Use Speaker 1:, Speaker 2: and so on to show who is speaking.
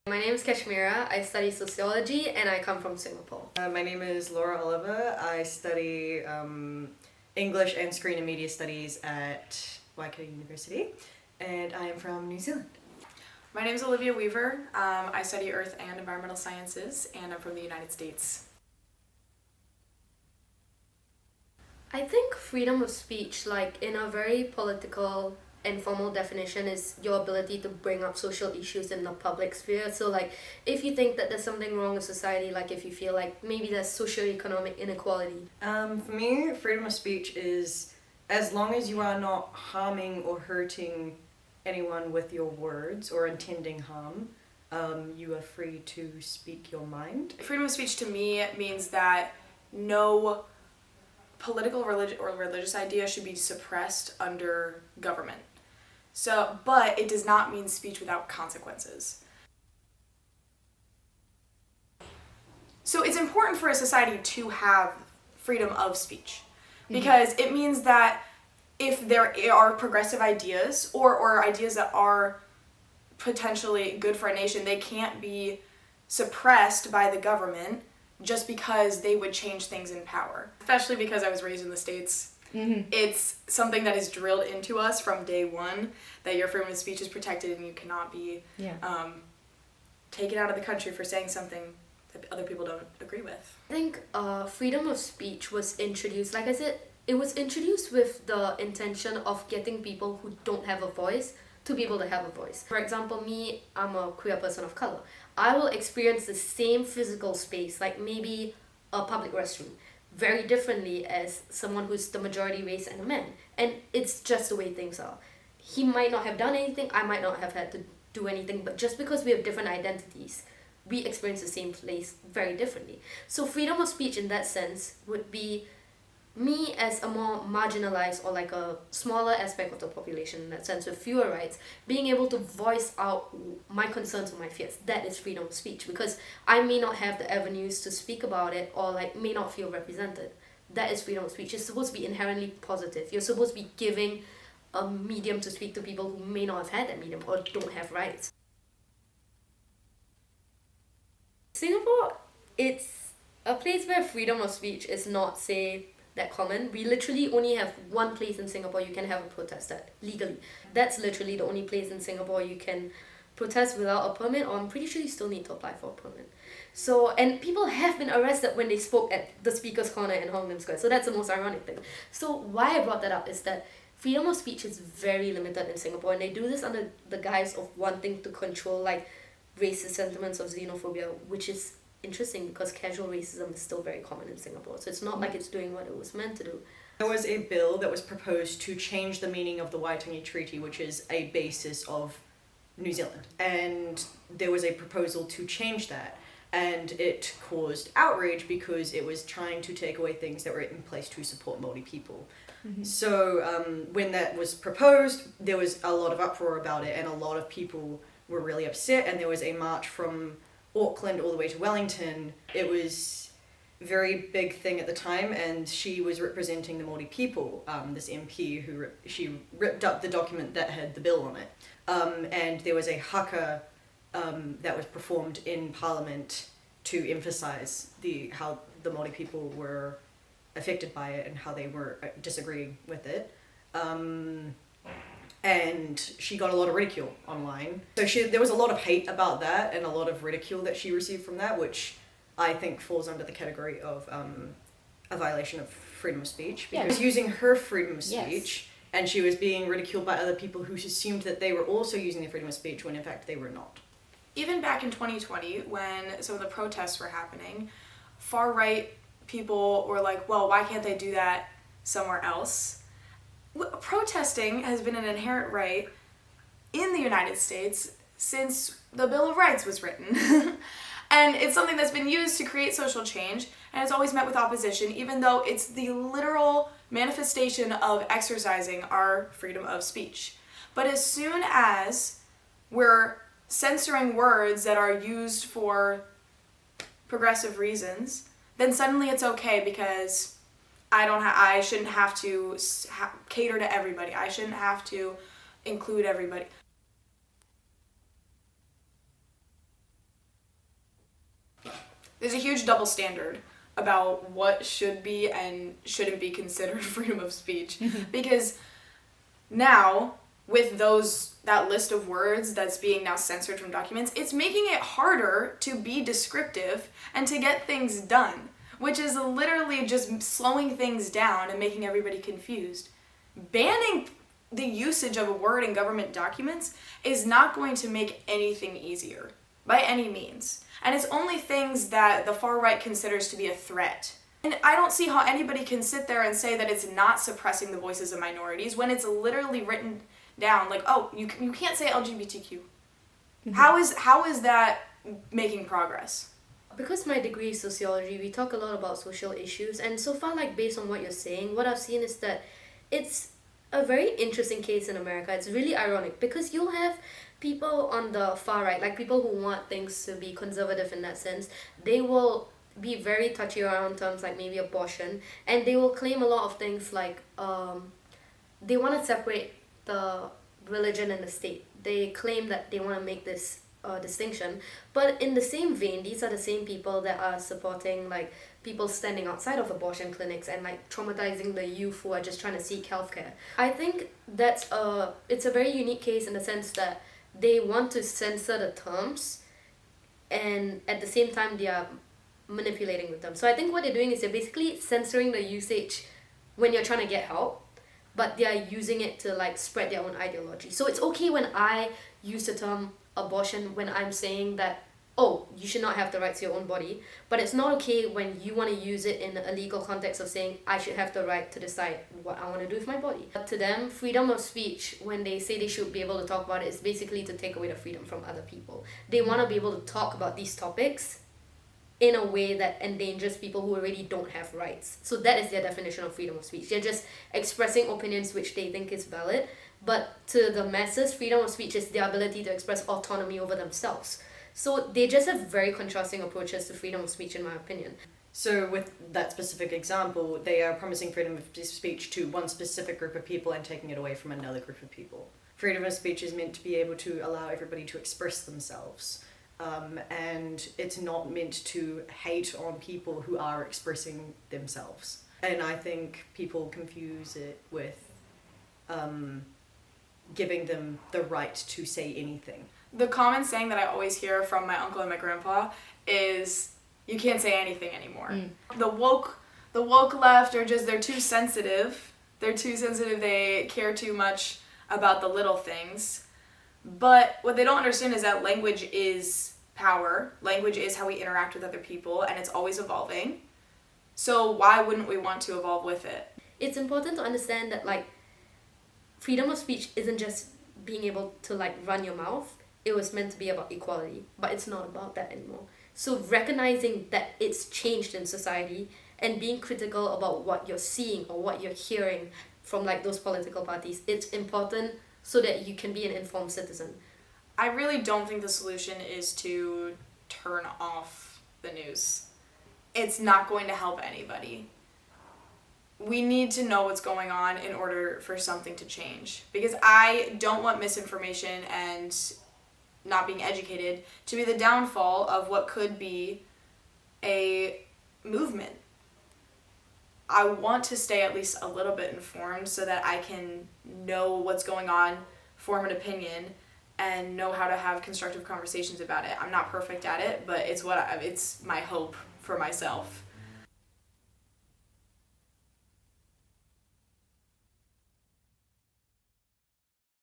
Speaker 1: My name is Kashmira. I study sociology and I come from Singapore.
Speaker 2: My name is Laura Oliver. I study English and Screen and Media Studies at Waikato University, and I am from New Zealand.
Speaker 3: My name is Olivia Weaver. I study Earth and Environmental Sciences, and I'm from the United States.
Speaker 1: I think freedom of speech, like in a very political and formal definition, is your ability to bring up social issues in the public sphere. So like if you think that there's something wrong with society, like if you feel like maybe there's socioeconomic inequality.
Speaker 2: For me, freedom of speech is as long as you are not harming or hurting anyone with your words or intending harm, you are free to speak your mind.
Speaker 3: Freedom of speech to me means that no political or religious idea should be suppressed under government. But it does not mean speech without consequences. So it's important for a society to have freedom of speech, because it means that if there are progressive ideas or ideas that are potentially good for a nation, they can't be suppressed by the government just because they would change things in power. Especially because I was raised in the States. It's something that is drilled into us from day one, that your freedom of speech is protected and you cannot be taken out of the country for saying something that other people don't agree with.
Speaker 1: I think freedom of speech was introduced, like I said, it was introduced with the intention of getting people who don't have a voice to be able to have a voice. For example, me, I'm a queer person of color. I will experience the same physical space, like maybe a public restroom, very differently as someone who's the majority race and a man. And it's just the way things are. He might not have done anything, I might not have had to do anything, but just because we have different identities, we experience the same place very differently. So freedom of speech in that sense would be me as a more marginalized or like a smaller aspect of the population in that sense with fewer rights, being able to voice out my concerns or my fears. That is freedom of speech, because I may not have the avenues to speak about it or like may not feel represented. That is freedom of speech. It's supposed to be inherently positive. You're supposed to be giving a medium to speak to people who may not have had that medium or don't have rights. Singapore, it's a place where freedom of speech is not, say, that common. We literally only have one place in Singapore you can have a protest at, legally. That's literally the only place in Singapore you can protest without a permit, or I'm pretty sure you still need to apply for a permit. So, and people have been arrested when they spoke at the Speaker's Corner in Hong Lim Square, so that's the most ironic thing. So why I brought that up is that freedom of speech is very limited in Singapore, and they do this under the guise of wanting to control like racist sentiments of xenophobia, which is interesting because casual racism is still very common in Singapore. So it's not like it's doing what it was meant to do.
Speaker 2: There was a bill that was proposed to change the meaning of the Waitangi Treaty, which is a basis of New Zealand. And there was a proposal to change that. And it caused outrage because it was trying to take away things that were in place to support Māori people. So when that was proposed, there was a lot of uproar about it, and a lot of people were really upset, and there was a march from Auckland all the way to Wellington. It was a very big thing at the time, and she was representing the Māori people, this MP she ripped up the document that had the bill on it. And there was a haka that was performed in Parliament to emphasise how the Māori people were affected by it and how they were disagreeing with it. And she got a lot of ridicule online. So there was a lot of hate about that and a lot of ridicule that she received from that, which I think falls under the category of a violation of freedom of speech. Because she was using her freedom of speech, and she was being ridiculed by other people who assumed that they were also using their freedom of speech when in fact they were not.
Speaker 3: Even back in 2020, when some of the protests were happening, far-right people were like, well, why can't they do that somewhere else? Protesting has been an inherent right in the United States since the Bill of Rights was written. And it's something that's been used to create social change, and it's always met with opposition, even though it's the literal manifestation of exercising our freedom of speech. But as soon as we're censoring words that are used for progressive reasons, then suddenly it's okay because I shouldn't have to cater to everybody. I shouldn't have to include everybody. There's a huge double standard about what should be and shouldn't be considered freedom of speech. Because now, with that list of words that's being now censored from documents, it's making it harder to be descriptive and to get things done, which is literally just slowing things down and making everybody confused. Banning the usage of a word in government documents is not going to make anything easier by any means. And it's only things that the far right considers to be a threat. And I don't see how anybody can sit there and say that it's not suppressing the voices of minorities when it's literally written down like, oh, you can't say LGBTQ. How is that making progress?
Speaker 1: Because my degree is sociology, we talk a lot about social issues, and so far, like, based on what you're saying, what I've seen is that it's a very interesting case in America. It's really ironic because you'll have people on the far right, like people who want things to be conservative in that sense, they will be very touchy around terms like maybe abortion, and they will claim a lot of things like they want to separate the religion and the state. They claim that they want to make this distinction, but in the same vein, these are the same people that are supporting like people standing outside of abortion clinics and like traumatizing the youth who are just trying to seek healthcare. I think it's a very unique case in the sense that they want to censor the terms, and at the same time they are manipulating the terms. So I think what they're doing is they're basically censoring the usage when you're trying to get help, but they are using it to like spread their own ideology. So it's okay when I use the term abortion when I'm saying that, oh, you should not have the right to your own body, but it's not okay when you want to use it in a legal context of saying I should have the right to decide what I want to do with my body. But to them, freedom of speech, when they say they should be able to talk about it, is basically to take away the freedom from other people. They want to be able to talk about these topics in a way that endangers people who already don't have rights. So that is their definition of freedom of speech. They're just expressing opinions which they think is valid, but to the masses, freedom of speech is their ability to express autonomy over themselves. So they just have very contrasting approaches to freedom of speech, in my opinion.
Speaker 2: So with that specific example, they are promising freedom of speech to one specific group of people and taking it away from another group of people. Freedom of speech is meant to be able to allow everybody to express themselves. And it's not meant to hate on people who are expressing themselves. And I think people confuse it with giving them the right to say anything.
Speaker 3: The common saying that I always hear from my uncle and my grandpa is, you can't say anything anymore. The woke left are just, they're too sensitive. They care too much about the little things. But what they don't understand is that language is power. Language is how we interact with other people, and it's always evolving. So why wouldn't we want to evolve with it?
Speaker 1: It's important to understand that like freedom of speech isn't just being able to like run your mouth. It was meant to be about equality, but it's not about that anymore. So recognizing that it's changed in society and being critical about what you're seeing or what you're hearing from like those political parties, it's important so that you can be an informed citizen.
Speaker 3: I really don't think the solution is to turn off the news. It's not going to help anybody. We need to know what's going on in order for something to change. Because I don't want misinformation and not being educated to be the downfall of what could be a movement. I want to stay at least a little bit informed so that I can know what's going on, form an opinion, and know how to have constructive conversations about it. I'm not perfect at it, but it's my hope for myself.